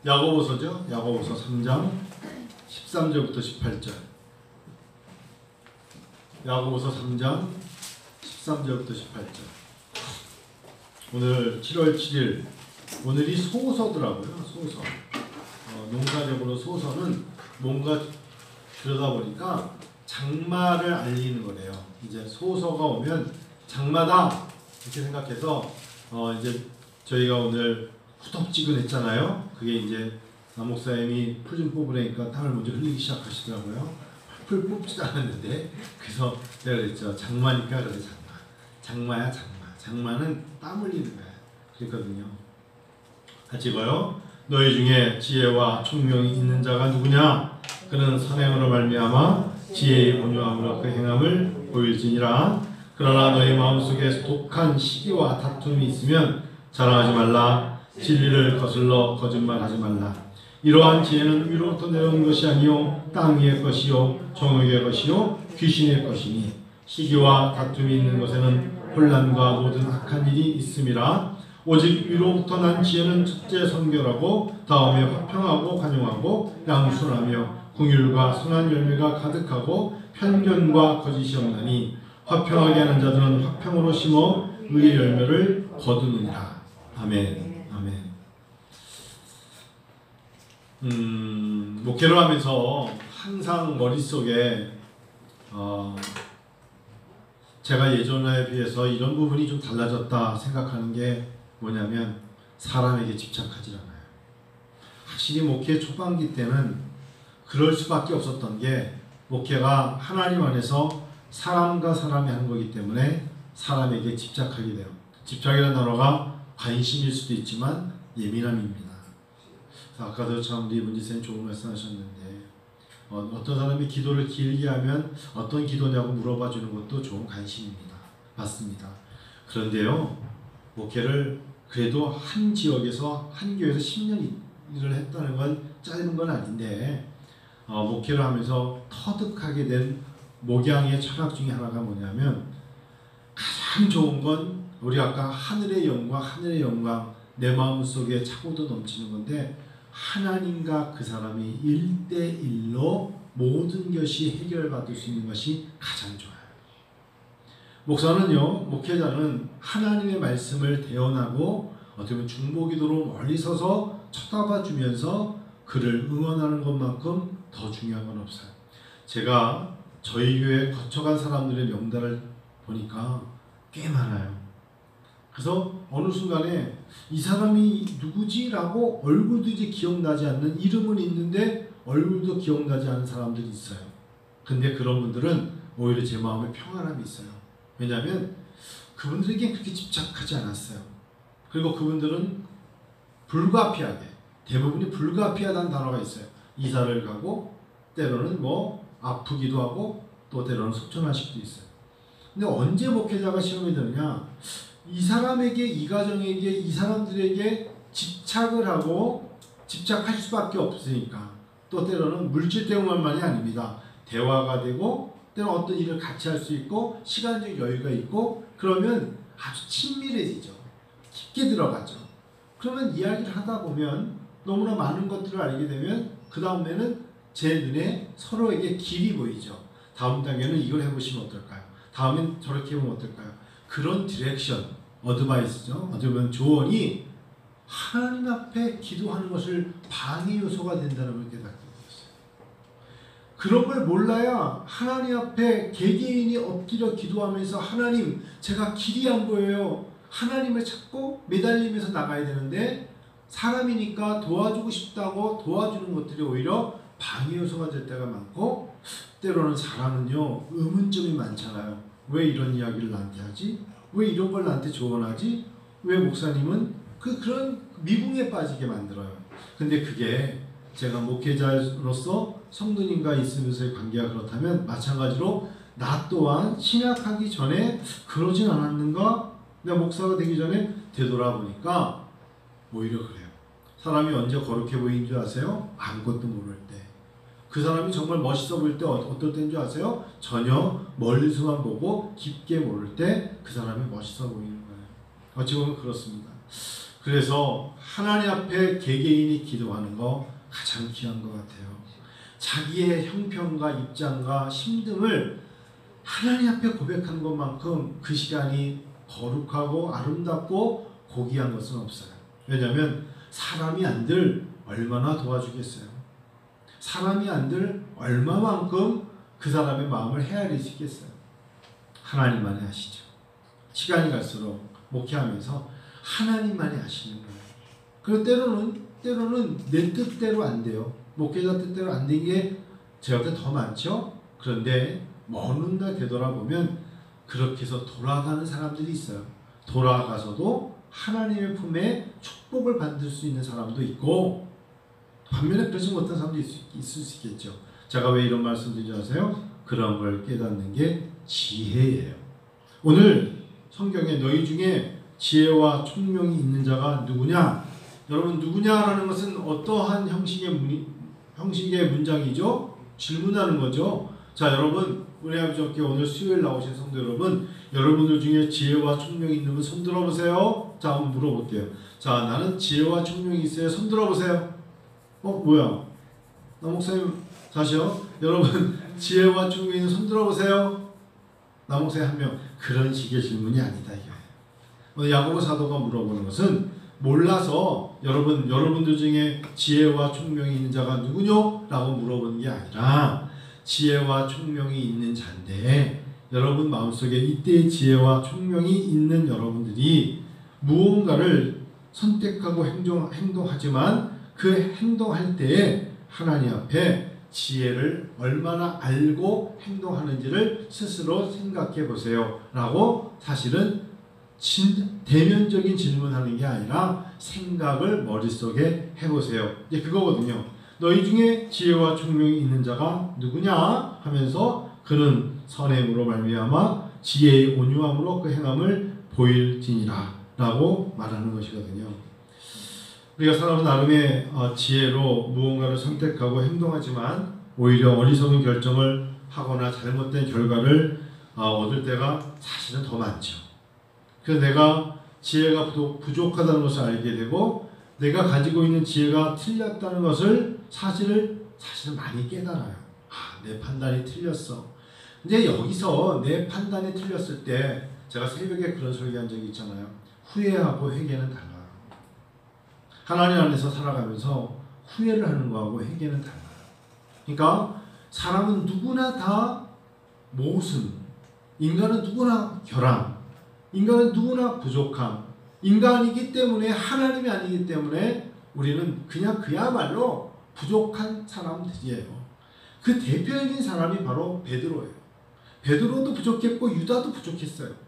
야고보서죠. 야고보서 3장 13절부터 18절. 야고보서 3장 13절부터 18절. 오늘 7월 7일, 오늘이 소서더라고요. 소서. 농사적으로 소서는 뭔가 들여다보니까 장마를 알리는 거래요. 이제 소서가 오면 장마다 이렇게 생각해서 이제 저희가 오늘 후덥지근했잖아요. 그게 이제 남 목사님이 풀 좀 뽑으라니까 땀을 먼저 흘리기 시작하시더라고요. 풀 뽑지도 않았는데, 그래서 내가 그랬죠. 장마니까 그래. 장마야 장마. 장마는 땀 흘리는 거야. 그랬거든요. 같이 읽어요. 너희 중에 지혜와 총명이 있는 자가 누구냐? 그는 선행으로 말미암아 지혜의 온유함으로 그 행함을 보일지니라. 그러나 너희 마음속에 독한 시기와 다툼이 있으면 자랑하지 말라. 진리를 거슬러 거짓말하지 말라. 이러한 지혜는 위로부터 내려온 것이 아니요 땅 위의 것이요 정욕의 것이요 귀신의 것이니 시기와 다툼이 있는 것에는 혼란과 모든 악한 일이 있음이라. 오직 위로부터 난 지혜는 첫째 성결하고 다음에 화평하고 간용하고 양순하며 긍휼과 선한 열매가 가득하고 편견과 거짓이 없나니 화평하게 하는 자들은 화평으로 심어 의의 열매를 거두느니라. 아멘. 아멘. 목회를 하면서 항상 머릿속에 제가 예전에 비해서 이런 부분이 좀 달라졌다 생각하는 게 뭐냐면 사람에게 집착하지 않아요. 확실히 목회 초반기 때는 그럴 수밖에 없었던 게 목회가 하나님 안에서 사람과 사람이 하는 거기 때문에 사람에게 집착하게 돼요. 집착이라는 단어가 관심일 수도 있지만 예민함입니다. 아까도 참 우리 문지쌤 좋은 말씀하셨는데 어떤 사람이 기도를 길게 하면 어떤 기도냐고 물어봐 주는 것도 좋은 관심입니다. 맞습니다. 그런데요, 목회를 그래도 한 지역에서 한 교회에서 10년 일을 했다는 건 짧은 건 아닌데 목회를 하면서 터득하게 된 목양의 철학 중에 하나가 뭐냐면 가장 좋은 건 우리 아까 하늘의 영광 내 마음속에 차고도 넘치는 건데 하나님과 그 사람이 1대1로 모든 것이 해결받을 수 있는 것이 가장 좋아요. 목사는요, 목회자는 하나님의 말씀을 대언하고 어떻게 보면 중보기도로 멀리 서서 쳐다봐 주면서 그를 응원하는 것만큼 더 중요한 건 없어요. 제가 저희 교회 거쳐간 사람들의 명단을 보니까 꽤 많아요. 그래서 어느 순간에 이 사람이 누구지? 라고 얼굴도 이제 기억나지 않는, 이름은 있는데 얼굴도 기억나지 않는 사람들이 있어요. 근데 그런 분들은 오히려 제 마음에 평안함이 있어요. 왜냐하면 그분들에게 그렇게 집착하지 않았어요. 그리고 그분들은 불가피하게, 대부분이 불가피하다는 단어가 있어요. 이사를 가고 때로는 아프기도 하고 또 때로는 속전하시기도 있어요. 근데 언제 목회자가 시험이 되느냐? 이 사람에게, 이 가정에게, 이 사람들에게 집착을 하고 집착할 수밖에 없으니까. 또 때로는 물질 때문만이 아닙니다. 대화가 되고 때로는 어떤 일을 같이 할 수 있고 시간적 여유가 있고 그러면 아주 친밀해지죠. 깊게 들어가죠. 그러면 이야기를 하다 보면 너무나 많은 것들을 알게 되면 그 다음에는 제 눈에 서로에게 길이 보이죠. 다음 단계는 이걸 해보시면 어떨까요? 다음엔 저렇게 해보면 어떨까요? 그런 디렉션, 어드바이스죠. 어떻게 보면 조언이 하나님 앞에 기도하는 것을 방해 요소가 된다는 걸 깨닫게 되었어요. 그런 걸 몰라야 하나님 앞에 개개인이 엎드려 기도하면서 하나님, 제가 길이 안 보여요. 하나님을 찾고 매달리면서 나가야 되는데 사람이니까 도와주고 싶다고 도와주는 것들이 오히려 방해 요소가 될 때가 많고 때로는 사람은요, 의문점이 많잖아요. 왜 이런 이야기를 나한테 하지? 왜 이런 걸 나한테 조언하지? 왜 목사님은 그런 미궁에 빠지게 만들어요. 근데 그게 제가 목회자로서 성도님과 있으면서의 관계가 그렇다면 마찬가지로 나 또한 신약하기 전에 그러진 않았는가? 내가 목사가 되기 전에 되돌아보니까 오히려 그래요. 사람이 언제 거룩해 보이는 줄 아세요? 아무것도 모를 때. 그 사람이 정말 멋있어 보일 때 어떨 때인 줄 아세요? 전혀 멀리서만 보고 깊게 모를 때 그 사람이 멋있어 보이는 거예요. 어찌 보면 그렇습니다. 그래서 하나님 앞에 개개인이 기도하는 거 가장 귀한 것 같아요. 자기의 형편과 입장과 심등을 하나님 앞에 고백하는 것만큼 그 시간이 거룩하고 아름답고 고귀한 것은 없어요. 왜냐하면 사람이 안들 얼마나 도와주겠어요. 사람이 안들 얼마만큼 그 사람의 마음을 헤아릴 수 있겠어요. 하나님만이 아시죠. 시간이 갈수록 목회하면서 하나님만이 아시는 거예요. 그리고 때로는 내 뜻대로 안 돼요. 목회자 뜻대로 안 된 게 제 곁에 더 많죠. 그런데 먼 훗날 되돌아보면 그렇게 해서 돌아가는 사람들이 있어요. 돌아가서도 하나님의 품에 축복을 받을 수 있는 사람도 있고, 반면에 그러지 못한 사람도 있을 수 있겠죠. 제가 왜 이런 말씀 드리지 아세요? 그런 걸 깨닫는 게 지혜예요. 오늘 성경에 너희 중에 지혜와 총명이 있는 자가 누구냐? 여러분, 누구냐라는 것은 어떠한 형식의 문장이죠? 질문하는 거죠. 자, 여러분, 우리 아버지께 오늘 수요일 나오신 성도 여러분, 여러분들 중에 지혜와 총명이 있는 분 손 들어보세요. 자, 한번 물어볼게요. 자, 나는 지혜와 총명이 있어요. 손 들어보세요. 뭐야? 나 목사님 다시요. 여러분, 지혜와 총명이 있는 손 들어보세요. 나 목사님 한 명. 그런 식의 질문이 아니다 이거예요. 오늘 야고보 사도가 물어보는 것은 몰라서 여러분들 중에 지혜와 총명이 있는 자가 누구뇨? 라고 물어보는 게 아니라 지혜와 총명이 있는 자인데, 여러분 마음속에 이때의 지혜와 총명이 있는 여러분들이 무언가를 선택하고 행동하지만 그 행동할 때에 하나님 앞에 지혜를 얼마나 알고 행동하는지를 스스로 생각해 보세요 라고 사실은 대면적인 질문하는 게 아니라 생각을 머릿속에 해보세요. 이제 그거거든요. 너희 중에 지혜와 총명이 있는 자가 누구냐 하면서 그는 선행으로 말미암아 지혜의 온유함으로 그 행함을 보일지니라 라고 말하는 것이거든요. 우리가 사람은 나름의 지혜로 무언가를 선택하고 행동하지만 오히려 어리석은 결정을 하거나 잘못된 결과를 얻을 때가 사실은 더 많죠. 그래서 내가 지혜가 부족하다는 것을 알게 되고 내가 가지고 있는 지혜가 틀렸다는 것을 사실은 많이 깨달아요. 내 판단이 틀렸어. 근데 여기서 내 판단이 틀렸을 때 제가 새벽에 그런 설교한 적이 있잖아요. 후회하고 회개는 달라요. 하나님 안에서 살아가면서 후회를 하는 거하고 회개는 달라요. 그러니까 사람은 누구나 다 모순, 인간은 누구나 결함, 인간은 누구나 부족함, 인간이기 때문에 하나님이 아니기 때문에 우리는 그냥 그야말로 부족한 사람들이에요. 그 대표적인 사람이 바로 베드로예요. 베드로도 부족했고 유다도 부족했어요.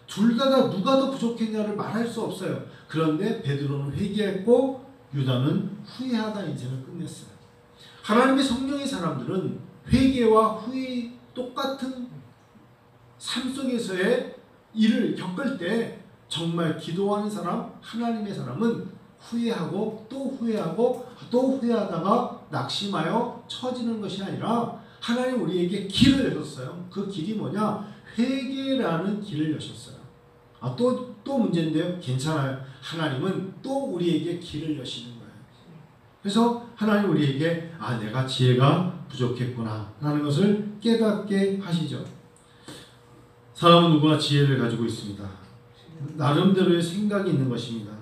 둘 다 누가 더 부족했냐를 말할 수 없어요. 그런데 베드로는 회개했고 유다는 후회하다 인생을 끝냈어요. 하나님의 성령의 사람들은 회개와 후회 똑같은 삶 속에서의 일을 겪을 때 정말 기도하는 사람, 하나님의 사람은 후회하고 또 후회하고 또 후회하다가 낙심하여 처지는 것이 아니라 하나님 우리에게 길을 여셨어요. 그 길이 뭐냐? 회개라는 길을 여셨어요. 또 문제인데요. 괜찮아요. 하나님은 또 우리에게 길을 여시는 거예요. 그래서 하나님 우리에게 내가 지혜가 부족했구나 라는 것을 깨닫게 하시죠. 사람은 누구나 지혜를 가지고 있습니다. 나름대로의 생각이 있는 것입니다.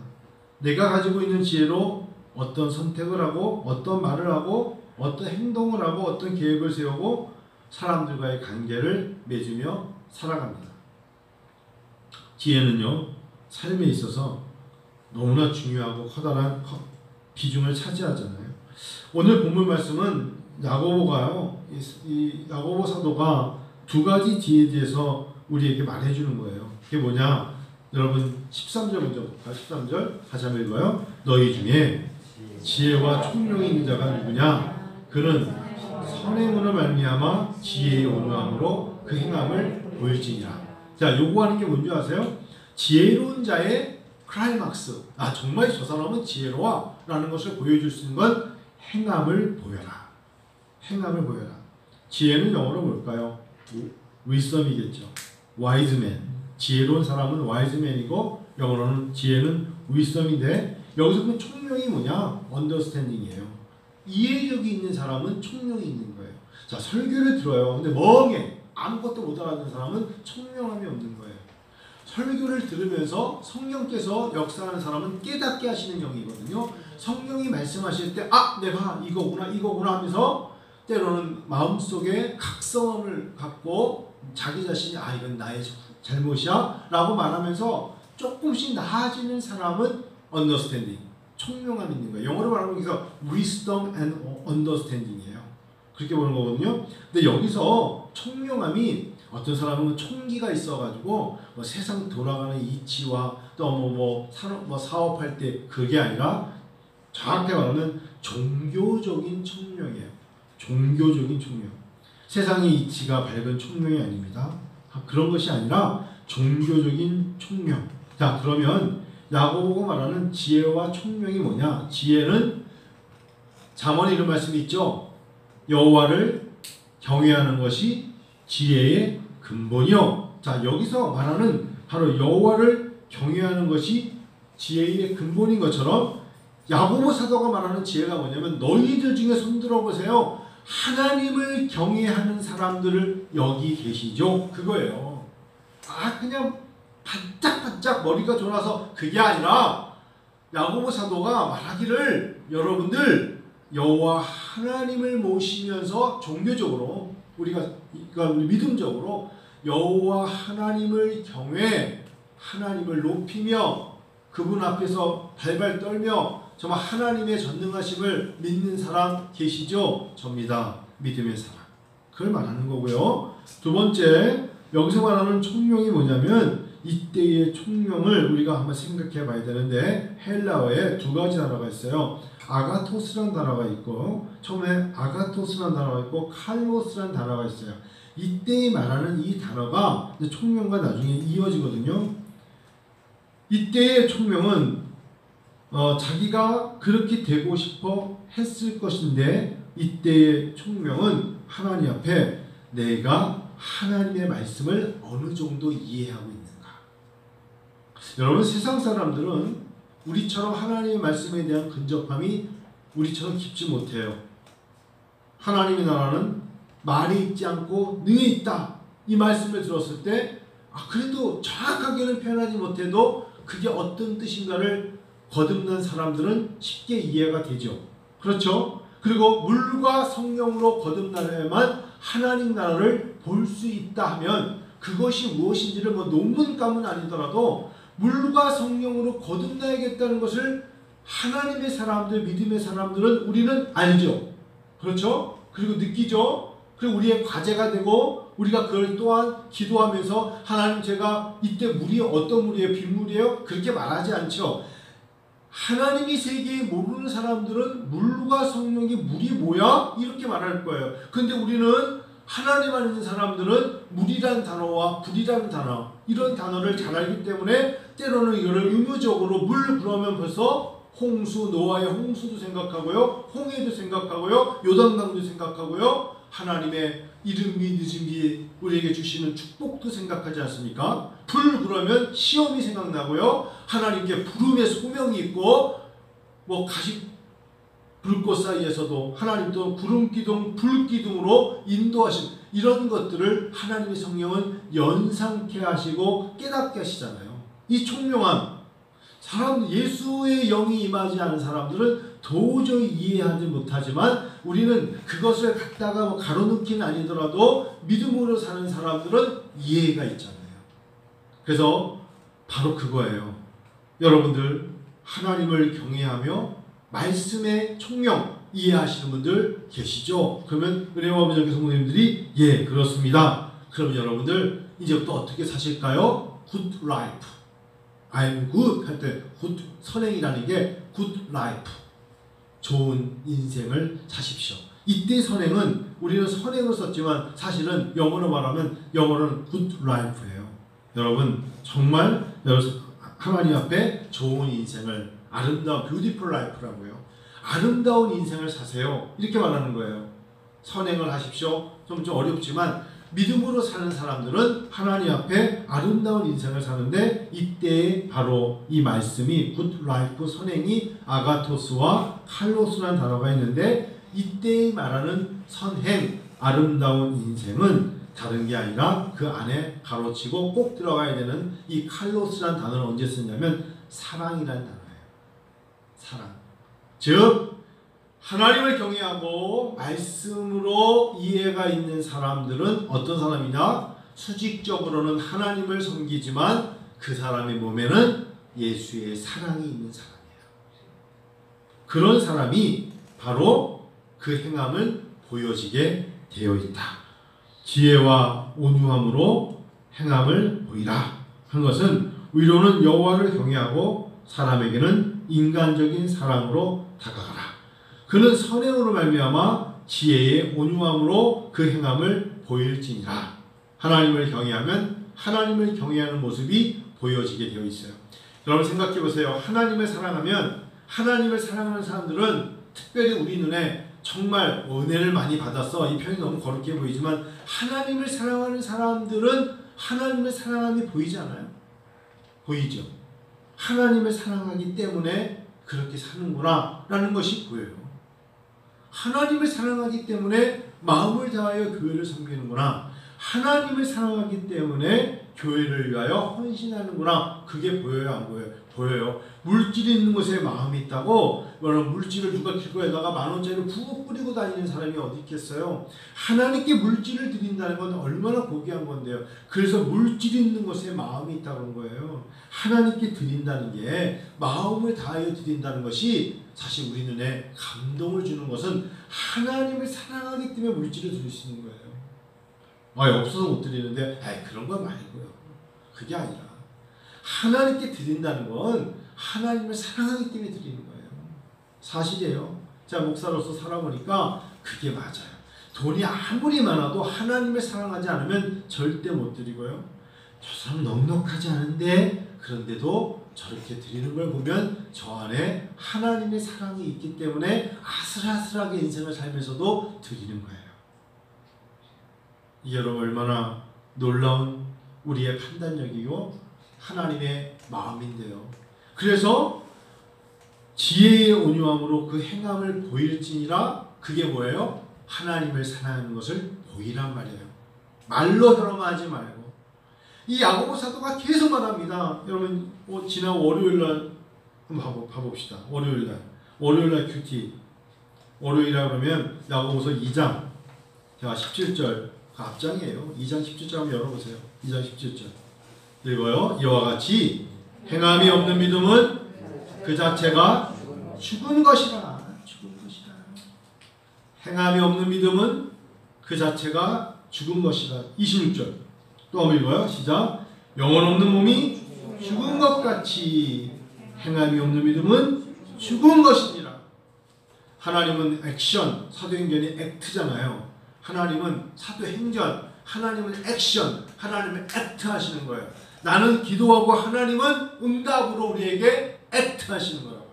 내가 가지고 있는 지혜로 어떤 선택을 하고 어떤 말을 하고 어떤 행동을 하고 어떤 계획을 세우고 사람들과의 관계를 맺으며 살아갑니다. 지혜는요, 삶에 있어서 너무나 중요하고 커다란 비중을 차지하잖아요. 오늘 본문 말씀은 야고보가요, 이 야고보 사도가 두 가지 지혜에 대해서 우리에게 말해주는 거예요. 그게 뭐냐? 여러분 13절 먼저 볼까요? 13절 다시 한번 읽어요. 너희 중에 지혜와 총명이 있는 자가 누구냐? 그는 선행으로 말미암아 지혜의 온유함으로 그 행함을 보일지니라. 자, 요구하는 게 뭔지 아세요? 지혜로운 자의 클라이막스. 정말 저 사람은 지혜로워 라는 것을 보여줄 수 있는 건 행함을 보여라. 행함을 보여라. 지혜는 영어로 뭘까요? wisdom이겠죠. wise man. 지혜로운 사람은 wise man이고 영어로는 지혜는 wisdom인데 여기서 그 총명이 뭐냐? understanding이에요. 이해력이 있는 사람은 총명이 있는 거예요. 자, 설교를 들어요. 근데 멍해. 아무것도 못 알아듣는 사람은 총명함이 없는 거예요. 설교를 들으면서 성령께서 역사하는 사람은 깨닫게 하시는 영이거든요. 성령이 말씀하실 때 내가 이거구나 하면서 때로는 마음속에 각성함을 갖고 자기 자신이 이건 나의 잘못이야 라고 말하면서 조금씩 나아지는 사람은 understanding, 총명함이 있는 거예요. 영어로 말하면 여기서 wisdom and understanding이에요. 그렇게 보는 거거든요. 근데 여기서 총명함이 어떤 사람은 총기가 있어가지고 세상 돌아가는 이치와 또 사업할 때 그게 아니라 정확히 말하면 종교적인 총명이에요. 종교적인 총명. 세상의 이치가 밝은 총명이 아닙니다. 그런 것이 아니라 종교적인 총명. 자, 그러면 야고보가 말하는 지혜와 총명이 뭐냐? 지혜는 잠언에 이런 말씀이 있죠. 여호와를 경외하는 것이 지혜의 근본이요. 자, 여기서 말하는 바로 여호와를 경외하는 것이 지혜의 근본인 것처럼 야고보 사도가 말하는 지혜가 뭐냐면 너희들 중에 손들어 보세요. 하나님을 경외하는 사람들을 여기 계시죠. 그거예요. 그냥 반짝반짝 머리가 돌아서 그게 아니라 야고보 사도가 말하기를 여러분들 여호와 하나님을 모시면서 종교적으로 우리가 믿음적으로 여호와 하나님을 경외, 하나님을 높이며 그분 앞에서 발발 떨며 정말 하나님의 전능하심을 믿는 사람 계시죠? 접니다. 믿음의 사람. 그걸 말하는 거고요. 두 번째, 여기서 말하는 총명이 뭐냐면 이때의 총명을 우리가 한번 생각해 봐야 되는데 헬라어에 두 가지 단어가 있어요. 아가토스라는 단어가 있고 처음에 아가토스라는 단어가 있고 칼로스라는 단어가 있어요. 이때 말하는 이 단어가 총명과 나중에 이어지거든요. 이때의 총명은 자기가 그렇게 되고 싶어 했을 것인데 이때의 총명은 하나님 앞에 내가 하나님의 말씀을 어느 정도 이해하고 있는가. 여러분 세상 사람들은 우리처럼 하나님의 말씀에 대한 근접함이 우리처럼 깊지 못해요. 하나님의 나라는 말이 있지 않고 능에 있다. 이 말씀을 들었을 때 그래도 정확하게는 표현하지 못해도 그게 어떤 뜻인가를 거듭난 사람들은 쉽게 이해가 되죠. 그렇죠? 그리고 물과 성령으로 거듭나야만 하나님 나라를 볼 수 있다 하면 그것이 무엇인지를 논문감은 아니더라도 물과 성령으로 거듭나야겠다는 것을 하나님의 사람들, 믿음의 사람들은 우리는 알죠. 그렇죠? 그리고 느끼죠. 그리고 우리의 과제가 되고 우리가 그걸 또한 기도하면서 하나님 제가 이때 물이 어떤 물이에요? 빗물이에요? 그렇게 말하지 않죠. 하나님이 세계에 모르는 사람들은 물과 성령이 물이 뭐야? 이렇게 말할 거예요. 근데 우리는 하나님 안에 있는 사람들은 물이란 단어와 불이라는 단어 이런 단어를 잘 알기 때문에 때로는 이거를 의무적으로 물 그러면 벌써 홍수, 노아의 홍수도 생각하고요. 홍해도 생각하고요. 요단강도 생각하고요. 하나님의 이름이 늦은 게 우리에게 주시는 축복도 생각하지 않습니까? 불 그러면 시험이 생각나고요. 하나님께 부름의 소명이 있고 가시 불꽃 사이에서도 하나님 또 구름기둥 불기둥으로 인도하신 이런 것들을 하나님의 성령은 연상케 하시고 깨닫게 하시잖아요. 이 총명함 예수의 영이 임하지 않은 사람들은 도저히 이해하지 못하지만 우리는 그것을 갖다가 가로놓기는 아니더라도 믿음으로 사는 사람들은 이해가 있잖아요. 그래서 바로 그거예요. 여러분들 하나님을 경외하며 말씀의 총명 이해하시는 분들 계시죠? 그러면 은혜와 부족의 성도님들이 예 그렇습니다. 그럼 여러분들 이제부터 어떻게 사실까요? Good life. I'm good 할 때 good 선행이라는 게 good life. 좋은 인생을 사십시오. 이때 선행은 우리는 선행을 썼지만 사실은 영어로 말하면 영어로는 good life예요. 여러분 정말 하나님 앞에 좋은 인생을 아름다운 beautiful life라고요. 아름다운 인생을 사세요. 이렇게 말하는 거예요. 선행을 하십시오. 좀 어렵지만 믿음으로 사는 사람들은 하나님 앞에 아름다운 인생을 사는데, 이때에 바로 이 말씀이 굿 라이프, 선행이 아가토스와 칼로스라는 단어가 있는데, 이때 말하는 선행, 아름다운 인생은 다른 게 아니라 그 안에 가로치고 꼭 들어가야 되는 이 칼로스라는 단어를 언제 쓰냐면 사랑이라는 단어예요. 사랑. 즉 하나님을 경외하고 말씀으로 이해가 있는 사람들은 어떤 사람이냐? 수직적으로는 하나님을 섬기지만 그 사람의 몸에는 예수의 사랑이 있는 사람이에요. 그런 사람이 바로 그 행함을 보여지게 되어 있다. 지혜와 온유함으로 행함을 보이라 한 것은, 위로는 여호와를 경외하고 사람에게는 인간적인 사랑으로 다가가라. 그는 선행으로 말미암아 지혜의 온유함으로 그 행함을 보일지니라. 하나님을 경외하면 하나님을 경외하는 모습이 보여지게 되어 있어요. 여러분 생각해 보세요. 하나님을 사랑하면, 하나님을 사랑하는 사람들은 특별히 우리 눈에 정말 은혜를 많이 받았어, 이 표현이 너무 거룩해 보이지만, 하나님을 사랑하는 사람들은 하나님을 사랑함이 보이지 않아요? 보이죠? 하나님을 사랑하기 때문에 그렇게 사는구나 라는 것이 보여요. 하나님을 사랑하기 때문에 마음을 다하여 교회를 섬기는구나, 하나님을 사랑하기 때문에 교회를 위하여 헌신하는구나, 그게 보여요, 안 보여요? 보여요. 물질이 있는 곳에 마음이 있다고, 물질을 누가 길거리에다가 10,000원짜리를 푹 뿌리고 다니는 사람이 어디 있겠어요? 하나님께 물질을 드린다는 건 얼마나 고귀한 건데요. 그래서 물질이 있는 곳에 마음이 있다는 거예요. 하나님께 드린다는 게, 마음을 다하여 드린다는 것이 사실 우리 눈에 감동을 주는 것은 하나님을 사랑하기 때문에 물질을 드릴 수 있는 거예요. 없어서 못 드리는데, 그런 건 말고요. 그게 아니라 하나님께 드린다는 건 하나님을 사랑하기 때문에 드리는 거예요. 사실이에요. 제가 목사로서 살아보니까 그게 맞아요. 돈이 아무리 많아도 하나님을 사랑하지 않으면 절대 못 드리고요. 저 사람 넉넉하지 않은데 그런데도 저렇게 드리는 걸 보면 저 안에 하나님의 사랑이 있기 때문에 아슬아슬하게 인생을 살면서도 드리는 거예요. 이게 여러분 얼마나 놀라운 우리의 판단력이고 하나님의 마음인데요. 그래서 지혜의 온유함으로 그 행함을 보일지니라, 그게 뭐예요? 하나님을 사랑하는 것을 보이란 말이에요. 말로 혈험하지 말고. 이 야고보 사도가 계속 말합니다. 여러분 지난 월요일날 한번 봐봅시다. 월요일날 큐티, 월요일이라 그러면 야고보서 2장 17절 앞장이에요. 2장 17절 한번 열어보세요. 2장 17절 읽어요. 이와 같이 행함이 없는 믿음은 그 자체가 죽은 것이라. 행함이 없는 믿음은 그 자체가 죽은 것이라. 26절 또 한번 읽어요. 시작. 영혼 없는 몸이 죽은 것 같이 행함이 없는 믿음은 죽은 것이니라. 하나님은 액션, 사도행전이 액트잖아요. 하나님은 사도행전, 하나님은 액션, 하나님은 액트 하시는 거예요. 나는 기도하고 하나님은 응답으로 우리에게 액트 하시는 거라고요.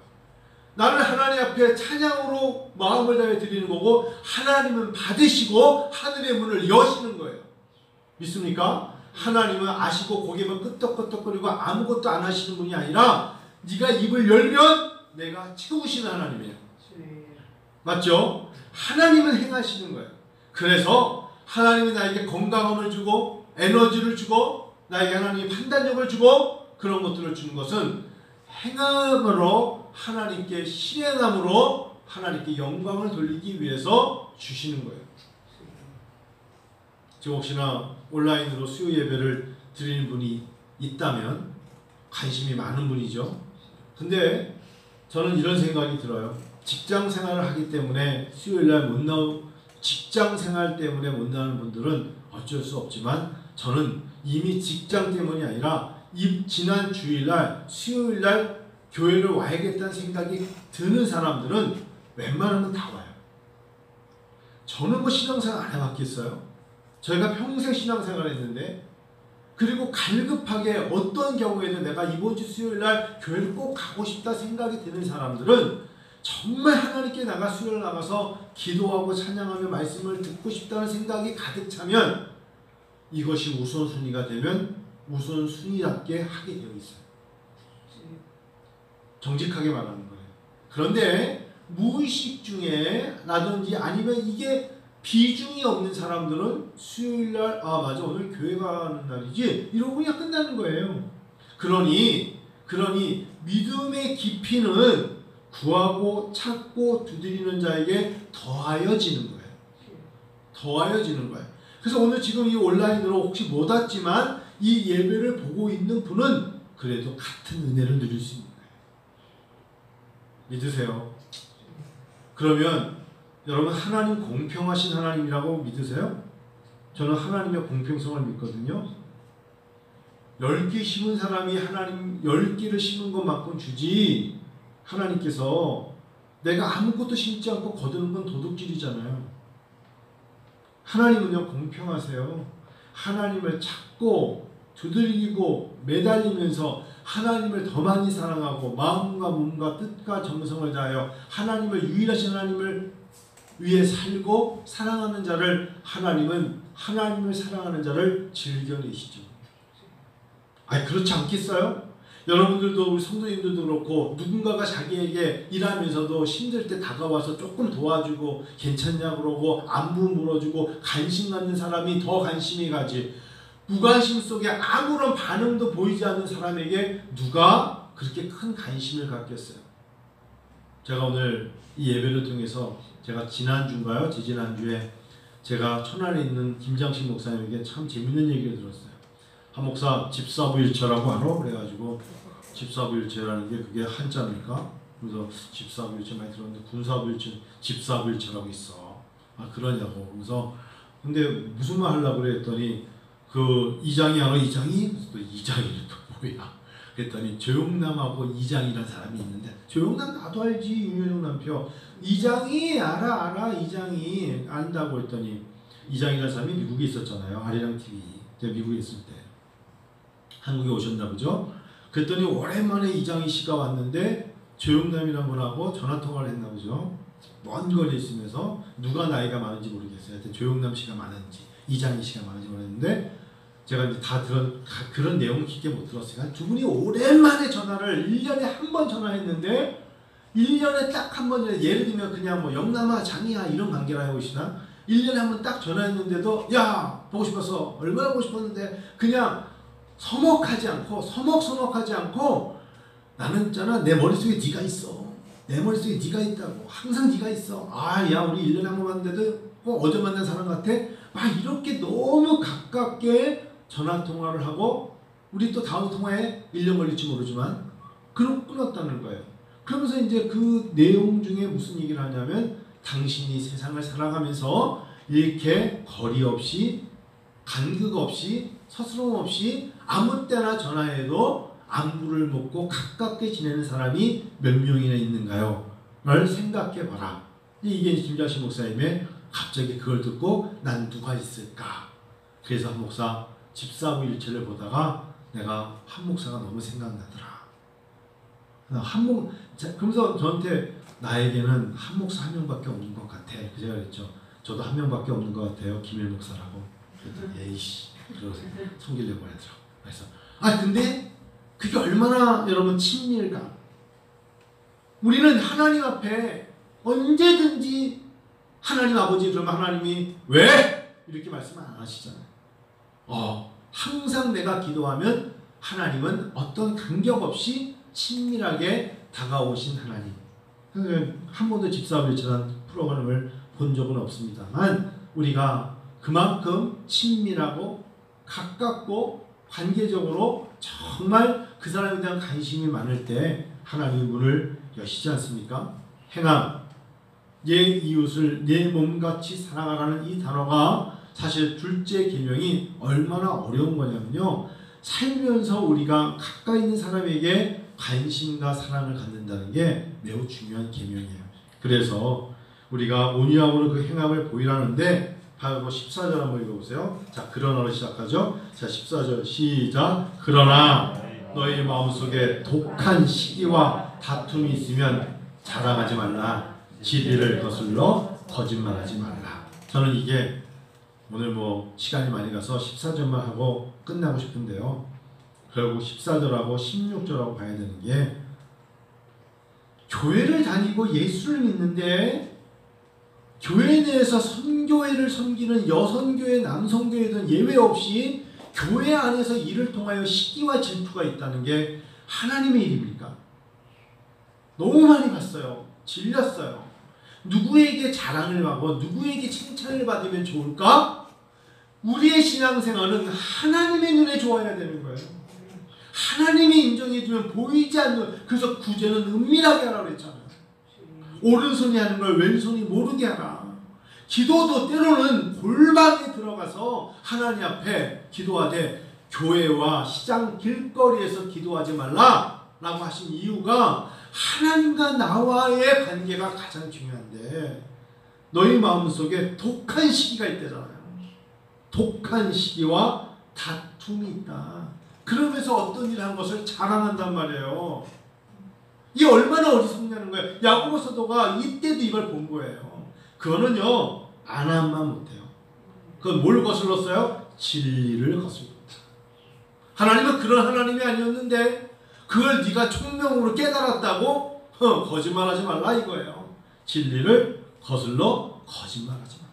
나는 하나님 앞에 찬양으로 마음을 다해 드리는 거고, 하나님은 받으시고 하늘의 문을 여시는 거예요. 믿습니까? 하나님은 아시고 고개만 끄덕끄덕거리고 아무것도 안 하시는 분이 아니라, 네가 입을 열면 내가 채우시는 하나님이에요. 맞죠? 하나님은 행하시는 거예요. 그래서 하나님이 나에게 건강함을 주고 에너지를 주고 나에게 하나님이 판단력을 주고 그런 것들을 주는 것은 행함으로, 하나님께 실행함으로 하나님께 영광을 돌리기 위해서 주시는 거예요. 지금 혹시나 온라인으로 수요 예배를 드리는 분이 있다면 관심이 많은 분이죠. 근데 저는 이런 생각이 들어요. 직장 생활을 하기 때문에 수요일날 못 직장 생활 때문에 못 나오는 분들은 어쩔 수 없지만, 저는 이미 직장 때문이 아니라 지난 주일날 수요일날 교회를 와야겠다는 생각이 드는 사람들은 웬만하면 다 와요. 저는 신앙생활 안 해봤겠어요? 저희가 평생 신앙생활 했는데, 그리고 갈급하게 어떤 경우에도 내가 이번 주 수요일날 교회를 꼭 가고 싶다 생각이 드는 사람들은 정말 하나님께 수요일 나가서 기도하고 찬양하며 말씀을 듣고 싶다는 생각이 가득 차면 이것이 우선순위가 되면 우선순위답게 하게 되어 있어요. 정직하게 말하는 거예요. 그런데 무의식 중에 라든지 아니면 이게 비중이 없는 사람들은 수요일날 맞아 오늘 교회 가는 날이지 이러고 그냥 끝나는 거예요. 그러니 믿음의 깊이는 구하고 찾고 두드리는 자에게 더하여지는 거예요. 더하여지는 거예요. 그래서 오늘 지금 이 온라인으로 혹시 못 왔지만 이 예배를 보고 있는 분은 그래도 같은 은혜를 누릴 수 있는 거예요. 믿으세요? 그러면 여러분 하나님 공평하신 하나님이라고 믿으세요? 저는 하나님의 공평성을 믿거든요. 10개 심은 사람이 하나님 10개를 심은 것만큼 주지 하나님께서 내가 아무것도 심지 않고 거두는 건 도둑질이잖아요. 하나님은요 공평하세요. 하나님을 찾고 두들기고 매달리면서 하나님을 더 많이 사랑하고 마음과 몸과 뜻과 정성을 다하여 하나님을 유일하신 하나님을 위해 살고 사랑하는 자를 하나님은 하나님을 사랑하는 자를 즐겨내시죠. 아니 그렇지 않겠어요? 여러분들도 우리 성도님들도 그렇고 누군가가 자기에게 일하면서도 힘들 때 다가와서 조금 도와주고 괜찮냐 그러고 안부 물어주고 관심 갖는 사람이 더 관심이 가지 무관심 속에 아무런 반응도 보이지 않는 사람에게 누가 그렇게 큰 관심을 갖겠어요? 제가 오늘 이 예배를 통해서 제가 지난주인가요? 지지난주에 제가 천안에 있는 김장식 목사님에게 참 재밌는 얘기를 들었어요. 한 목사 집사부일처라고 알아? 그래가지고 집사부일체라는 게 그게 한자입니까? 그래서 집사부일체 많이 들었는데 군사부일체, 집사부일체라고 있어. 아 그러냐고. 그래서 근데 무슨 말 하려고 그랬더니 그 이장이 알아? 이장이? 또 이장이 또 뭐야? 그랬더니 조용남하고 이장이라는 사람이 있는데 조용남 나도 알지 윤여정 남편. 이장이 알아 이장이 안다고 했더니 이장이라는 사람이 미국에 있었잖아요. 아리랑 TV. 제가 미국에 있을 때 한국에 오셨나 보죠. 그랬더니 오랜만에 이장희 씨가 왔는데 조용남이라는 분하고 전화통화를 했나 보죠. 먼 거리에 있으면서 누가 나이가 많은지 모르겠어요. 하여튼 조용남 씨가 많은지 이장희 씨가 많은지 모르겠는데 제가 이제 그런 내용을 깊게 못 들었으니까 두 분이 오랜만에 전화를 1년에 한 번 전화했는데 1년에 딱 한 번 예를 들면 그냥 뭐 영남아 장이야 이런 관계라 해보시나 1년에 한 번 딱 전화했는데도 야 보고 싶었어 얼마나 보고 싶었는데 그냥 서먹하지 않고 나는 있잖아 내 머릿속에 네가 있어 내 머릿속에 네가 있다고 항상 네가 있어 야 우리 1년에 한 번 만났는데도 어제 만난 사람 같아 막 이렇게 너무 가깝게 전화통화를 하고 우리 또 다음 통화에 1년 걸릴지 모르지만 그럼 끊었다는 거예요. 그러면서 이제 그 내용 중에 무슨 얘기를 하냐면 당신이 세상을 살아가면서 이렇게 거리 없이 간극 없이 서스럼 없이 아무 때나 전화해도 안부를 묻고 가깝게 지내는 사람이 몇 명이나 있는가요? 를 생각해봐라. 이게 김장식 목사님의 갑자기 그걸 듣고 난 누가 있을까? 그래서 한 목사 집사부일체를 보다가 내가 한 목사가 너무 생각나더라. 그러면서 저한테 나에게는 한 목사 한 명밖에 없는 것 같아. 제가 그랬죠. 저도 한 명밖에 없는 것 같아요. 김일 목사라고. 그랬더니 에이씨 그러고 숨기려고 하더라고. 그래서 근데 그게 얼마나 여러분 친밀감. 우리는 하나님 앞에 언제든지 하나님 아버지 그러면 하나님이 왜? 이렇게 말씀 안 하시잖아요. 항상 내가 기도하면 하나님은 어떤 간격 없이 친밀하게 다가오신 하나님. 한 번도 집사부일체라는 프로그램을 본 적은 없습니다만 우리가 그만큼 친밀하고 가깝고 관계적으로 정말 그 사람에 대한 관심이 많을 때 하나님의 문을 여시지 않습니까? 행함, 내 이웃을 내 몸같이 사랑하라는 이 단어가 사실 둘째 계명이 얼마나 어려운 거냐면요. 살면서 우리가 가까이 있는 사람에게 관심과 사랑을 갖는다는 게 매우 중요한 계명이에요. 그래서 우리가 온유함으로 그 행함을 보이라는데 바로 14절 한번 읽어보세요. 자, 그러나로 시작하죠. 자, 14절 시작. 그러나 너희 마음속에 독한 시기와 다툼이 있으면 자랑하지 말라. 진리를 거슬러 거짓말하지 말라. 저는 이게 오늘 뭐 시간이 많이 가서 14절만 하고 끝나고 싶은데요. 결국 14절하고 16절하고 봐야 되는 게, 교회를 다니고 예수를 믿는데 교회 내에서 선교회를 섬기는 여선교회, 남선교회든 예외 없이 교회 안에서 이를 통하여 시기와 질투가 있다는 게 하나님의 일입니까? 너무 많이 봤어요. 질렸어요. 누구에게 자랑을 하고 누구에게 칭찬을 받으면 좋을까? 우리의 신앙생활은 하나님의 눈에 좋아야 되는 거예요. 하나님이 인정해주면 보이지 않는, 그래서 구제는 은밀하게 하라고 했잖아요. 오른손이 하는 걸 왼손이 모르게 하라. 기도도 때로는 골방에 들어가서 하나님 앞에 기도하되 교회와 시장 길거리에서 기도하지 말라라고 하신 이유가 하나님과 나와의 관계가 가장 중요한데, 너희 마음속에 독한 시기가 있대잖아요. 독한 시기와 다툼이 있다. 그러면서 어떤 일을 한 것을 자랑한단 말이에요. 이게 얼마나 어리석냐는 거예요. 야고보 사도가 이때도 이걸 본 거예요. 그거는요, 안 하면 못해요. 그건 뭘 거슬렀어요? 진리를 거슬렀다. 하나님은 그런 하나님이 아니었는데 그걸 네가 총명으로 깨달았다고 거짓말하지 말라 이거예요. 진리를 거슬러 거짓말하지 말라.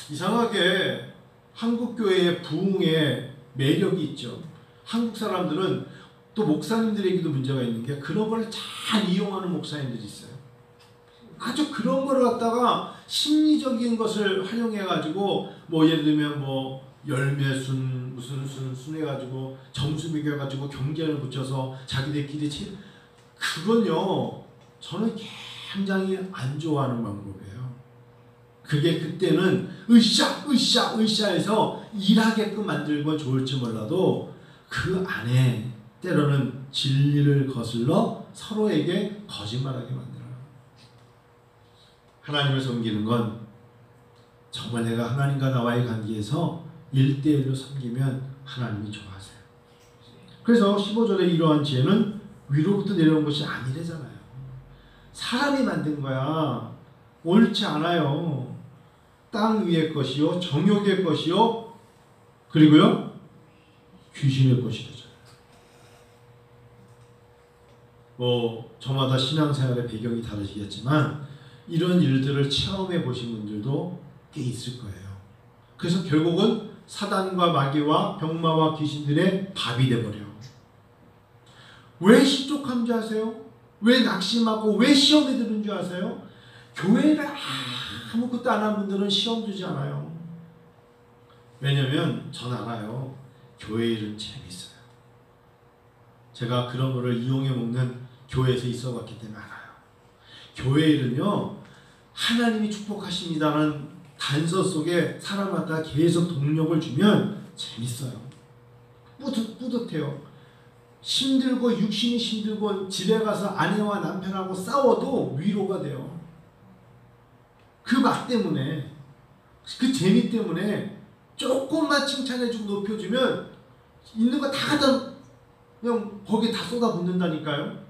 이상하게 한국 교회의 부흥의 매력이 있죠. 한국 사람들은, 또 목사님들에게도 문제가 있는 게 그런 걸 잘 이용하는 목사님들이 있어요. 아주 그런 걸 갖다가 심리적인 것을 활용해가지고, 뭐 예를 들면 뭐 열매순 무슨 순 해가지고 점수 매겨가지고 경쟁을 붙여서 자기들끼리 그건요, 저는 굉장히 안 좋아하는 방법이에요. 그게 그때는 으쌰해서 일하게끔 만들면 좋을지 몰라도 그 안에 때로는 진리를 거슬러 서로에게 거짓말하게 만들어요. 하나님을 섬기는 건 정말 내가 하나님과 나와의 관계에서 1대1로 섬기면 하나님이 좋아하세요. 그래서 15절에 이러한 지혜는 위로부터 내려온 것이 아니래잖아요. 사람이 만든 거야. 옳지 않아요. 땅 위의 것이요, 정욕의 것이요, 그리고요, 귀신의 것이 되잖아요. 뭐 저마다 신앙생활의 배경이 다르시겠지만 이런 일들을 체험해 보신 분들도 꽤 있을 거예요. 그래서 결국은 사단과 마귀와 병마와 귀신들의 밥이 돼버려. 왜 시족한 줄 아세요? 왜 낙심하고 왜 시험에 드는 줄 아세요? 교회를 아무것도 안 한 분들은 시험 주지 않아요. 왜냐면 전 알아요. 교회 일은 재밌어요. 제가 그런 거를 이용해 먹는 교회에서 있어봤기 때문에 알아요. 교회 일은요, 하나님이 축복하십니다라는 단서 속에 사람마다 계속 동력을 주면 재밌어요. 뿌듯해요. 힘들고 육신이 힘들고 집에 가서 아내와 남편하고 싸워도 위로가 돼요. 그 맛 때문에, 그 재미 때문에 조금만 칭찬해주고 높여주면 있는 거 다 갖다 그냥 거기에 다 쏟아붓는다니까요.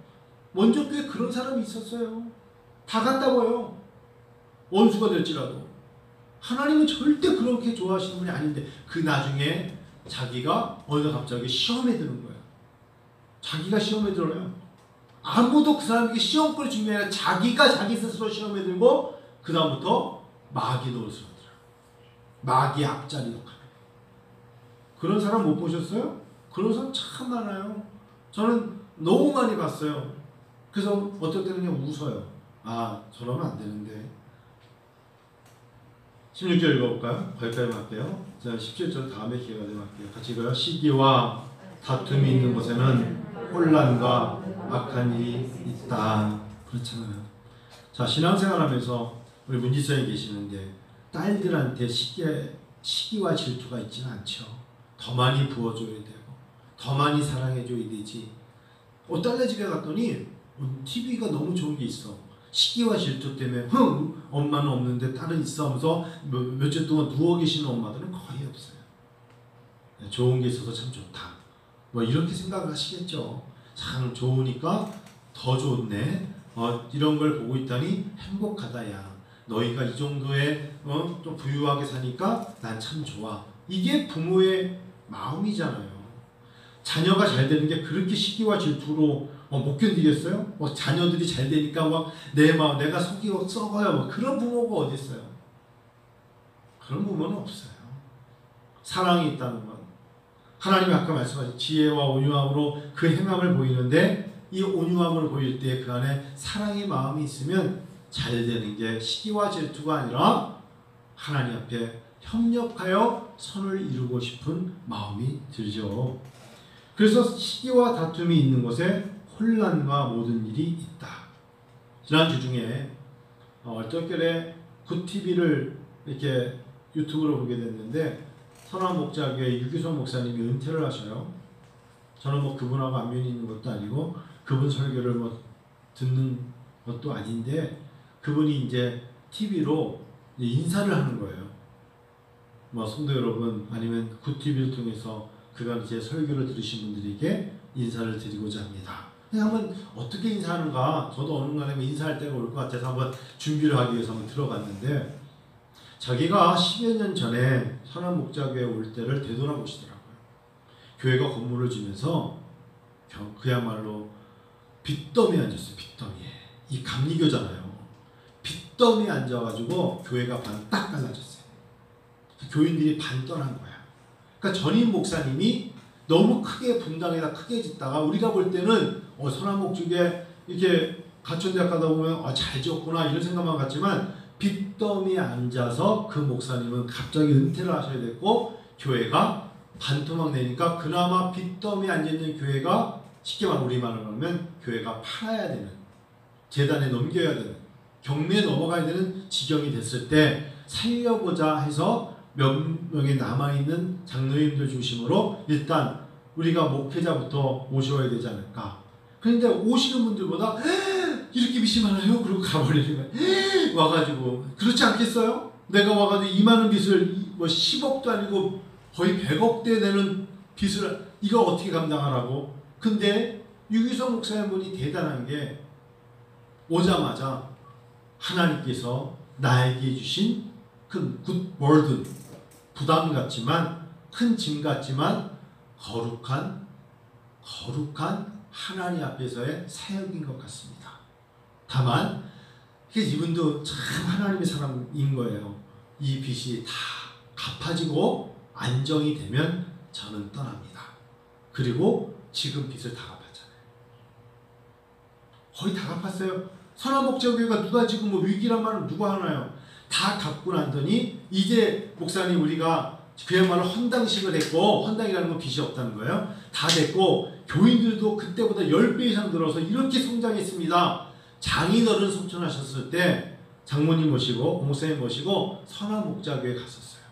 먼저 꽤 그런 사람이 있었어요. 다 갖다워요. 원수가 될지라도. 하나님은 절대 그렇게 좋아하시는 분이 아닌데 그 나중에 자기가 어느 갑자기 시험에 드는 거예요. 자기가 시험에 들어요. 아무도 그 사람에게 시험거리 준비 아니라 자기가 자기 스스로 시험에 들고 그 다음부터 마귀 노릇을 하더라. 마귀 앞자리 역할. 그런 사람 못 보셨어요? 그런 사람 참 많아요. 저는 너무 많이 봤어요. 그래서 어떨 때는 그냥 웃어요. 아, 저러면 안 되는데. 16절 읽어볼까요? 거기까지 할게요. 자, 17절 다음에 기회가 되면 할게요. 같이 읽어요. 시기와 다툼이 있는 곳에는 혼란과 악한 일이 있다. 그렇잖아요. 자, 신앙생활 하면서 우리 문지성이 계시는데 딸들한테 시기와 질투가 있지는 않죠. 더 많이 부어줘야 되고 더 많이 사랑해줘야 되지. 딸네 집에 갔더니 TV가 너무 좋은 게 있어. 시기와 질투 때문에 엄마는 없는데 딸은 있어 하면서 며칠 동안 누워 계시는 엄마들은 거의 없어요. 좋은 게 있어서 참 좋다. 뭐 이렇게 생각을 하시겠죠. 참 좋으니까 더 좋네. 이런 걸 보고 있다니 행복하다 야. 너희가 이 정도의 좀 부유하게 사니까 난 참 좋아. 이게 부모의 마음이잖아요. 자녀가 잘 되는 게 그렇게 시기와 질투로 못 견디겠어요? 자녀들이 잘 되니까 막 내 마음 내가 속이 썩어요. 그런 부모가 어디 있어요? 그런 부모는 없어요. 사랑이 있다는 건 하나님이 아까 말씀하신 지혜와 온유함으로 그 행함을 보이는데, 이 온유함을 보일 때 그 안에 사랑의 마음이 있으면 잘 되는 게 시기와 질투가 아니라 하나님 앞에 협력하여 선을 이루고 싶은 마음이 들죠. 그래서 시기와 다툼이 있는 곳에 혼란과 모든 일이 있다. 지난주 중에 얼떨결에 굿TV를 이렇게 유튜브로 보게 됐는데, 선한 목자교회 유기성 목사님이 은퇴를 하셔요. 저는 그분하고 안면이 있는 것도 아니고 그분 설교를 듣는 것도 아닌데, 그분이 이제 TV로 인사를 하는 거예요. 성도 여러분, 아니면 굿TV를 통해서 그간 제 설교를 들으신 분들에게 인사를 드리고자 합니다. 한번 어떻게 인사하는가, 저도 어느 순간에 인사할 때가 올 것 같아서 한번 준비를 하기 위해서 한번 들어갔는데, 자기가 10여 년 전에 선한 목자교회에 올 때를 되돌아보시더라고요. 교회가 건물을 지면서 그야말로 빚더미에 앉았어요. 빚더미에. 이 감리교잖아요. 빚더미에 앉아가지고 교회가 반 딱 갈라졌어요. 교인들이 반 떠난 거야. 그러니까 전임 목사님이 너무 크게 분당에다 크게 짓다가 우리가 볼 때는 선한 목자교회 이렇게 가천대학 가다 보면 잘 지었구나 이런 생각만 같지만, 빚더미에 앉아서 그 목사님은 갑자기 은퇴를 하셔야 됐고 교회가 반토막 내니까 그나마 빚더미에 앉아있는 교회가 쉽게 말하면 우리말로 하면 교회가 팔아야 되는, 재단에 넘겨야 되는, 경매에 넘어가야 되는 지경이 됐을 때 살려보자 해서 몇 명의 남아있는 장로님들 중심으로 일단 우리가 목회자부터 모셔야 되지 않을까. 그런데 오시는 분들보다 이렇게 빚이 많아요? 그러고 가버리는 거예요. 와가지고 그렇지 않겠어요? 내가 와가지고 이만한 빚을 10억도 아니고 거의 100억대 내는 빚을 이거 어떻게 감당하라고? 근데 유기성 목사님분이 대단한 게 오자마자 하나님께서 나에게 주신 큰 굿버든, 부담 같지만 큰 짐 같지만 거룩한 하나님 앞에서의 사역인 것 같습니다. 다만 이분도 참 하나님의 사람인 거예요. 이 빚이 다 갚아지고 안정이 되면 저는 떠납니다. 그리고 지금 빚을 다 갚았잖아요. 거의 다 갚았어요. 선한 목자교회가 누가 지금 위기란 말을 누가 하나요? 다 갚고 나더니 이제 목사님 우리가 그야말로 헌당식을 했고, 헌당이라는 건 빚이 없다는 거예요. 다 됐고 교인들도 그때보다 10배 이상 늘어서 이렇게 성장했습니다. 장인어른 소천하셨을 때 장모님 모시고 목사님 모시고 선한 목자교회 갔었어요.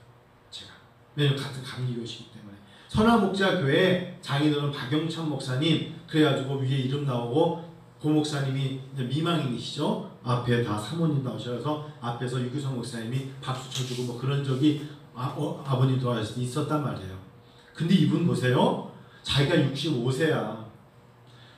제가 왜냐면 같은 감리교시기 때문에. 선한 목자교회 장인어른 박영찬 목사님, 그래가지고 위에 이름 나오고 고 목사님이 미망인이시죠. 앞에 다 사모님 나오셔서 앞에서 유규성 목사님이 박수 쳐주고 그런 적이 아버님 돌아가셨을 때 있었단 말이에요. 근데 이분 보세요. 자기가 65세야.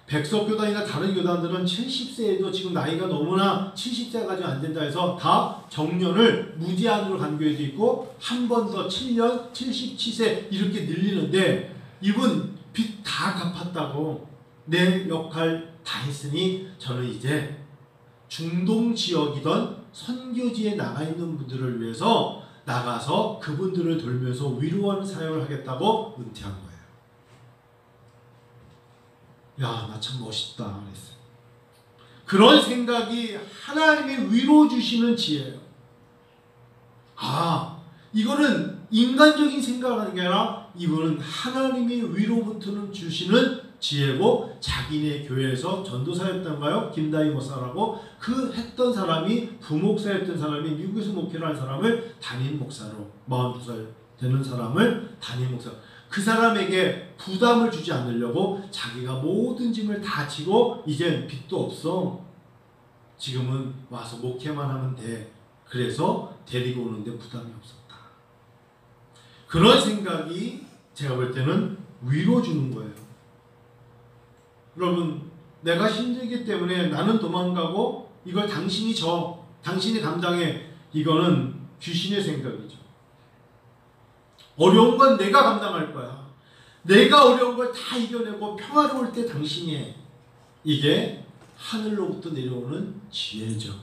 백석교단이나 다른 교단들은 70세에도 지금 나이가 너무나 70세가 안 된다 해서 다 정년을 무제한으로 간 교회도 있고 한 번 더 7년 77세 이렇게 늘리는데, 이분 빚 다 갚았다고 내 역할 다 했으니 저는 이제 중동 지역이던 선교지에 나가 있는 분들을 위해서 나가서 그분들을 돌면서 위로하는 사역을 하겠다고 은퇴한 거예요. 야, 나 참 멋있다 그랬어요. 그런 생각이 하나님이 위로 주시는 지혜예요. 이거는 인간적인 생각을 하는 게 아니라 이분은 하나님이 위로부터는 주시는 지혜고, 자기네 교회에서 전도사였던가요? 김다희 목사라고 그 했던 사람이 부목사였던 사람이 미국에서 목회를 한 사람을 담임 목사로 42살 되는 사람을 담임 목사, 그 사람에게 부담을 주지 않으려고 자기가 모든 짐을 다 지고 이제 빚도 없어. 지금은 와서 목회만 하면 돼. 그래서 데리고 오는데 부담이 없었다. 그런 생각이 제가 볼 때는 위로 주는 거예요. 여러분, 내가 힘들기 때문에 나는 도망가고 이걸 당신이 당신이 감당해. 이거는 귀신의 생각이죠. 어려운 건 내가 감당할 거야. 내가 어려운 걸 다 이겨내고 평화로울 때 당신이 해. 이게 하늘로부터 내려오는 지혜죠.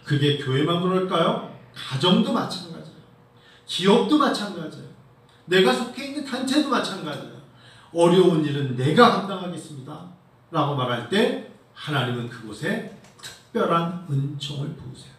그게 교회만 그럴까요? 가정도 마찬가지예요. 기업도 마찬가지예요. 내가 속해 있는 단체도 마찬가지예요. 어려운 일은 내가 감당하겠습니다 라고 말할 때 하나님은 그곳에 특별한 은총을 부으세요.